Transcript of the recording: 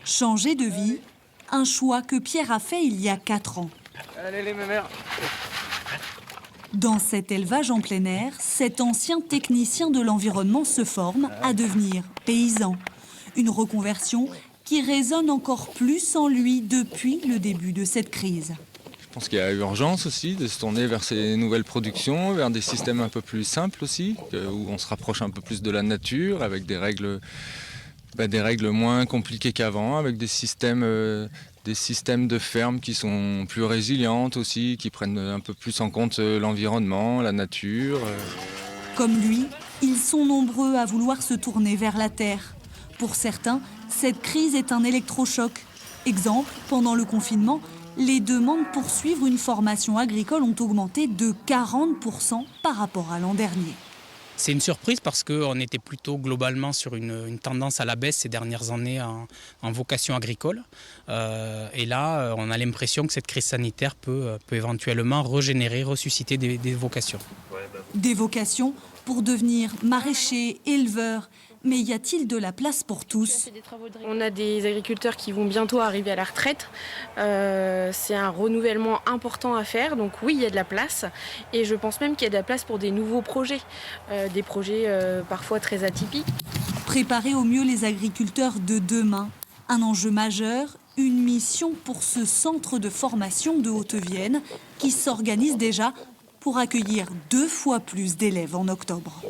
Changer de vie, un choix que Pierre a fait il y a 4 ans. Allez les mémères. Dans cet élevage en plein air, cet ancien technicien de l'environnement se forme à devenir paysan. Une reconversion qui résonne encore plus en lui depuis le début de cette crise. Je pense qu'il y a urgence aussi de se tourner vers ces nouvelles productions, vers des systèmes un peu plus simples aussi, où on se rapproche un peu plus de la nature, avec des règles moins compliquées qu'avant, avec des systèmes de ferme qui sont plus résilientes aussi, qui prennent un peu plus en compte l'environnement, la nature. Comme lui, ils sont nombreux à vouloir se tourner vers la terre. Pour certains, cette crise est un électrochoc. Exemple, pendant le confinement, les demandes pour suivre une formation agricole ont augmenté de 40% par rapport à l'an dernier. C'est une surprise parce qu'on était plutôt globalement sur une tendance à la baisse ces dernières années en vocation agricole. Et là, on a l'impression que cette crise sanitaire peut éventuellement régénérer, ressusciter des vocations. Des vocations pour devenir maraîcher, éleveur. Mais y a-t-il de la place pour tous? On a des agriculteurs qui vont bientôt arriver à la retraite. C'est un renouvellement important à faire. Donc oui, il y a de la place. Et je pense même qu'il y a de la place pour des nouveaux projets. Des projets parfois très atypiques. Préparer au mieux les agriculteurs de demain. Un enjeu majeur, une mission pour ce centre de formation de Haute-Vienne qui s'organise déjà pour accueillir 2 fois plus d'élèves en octobre.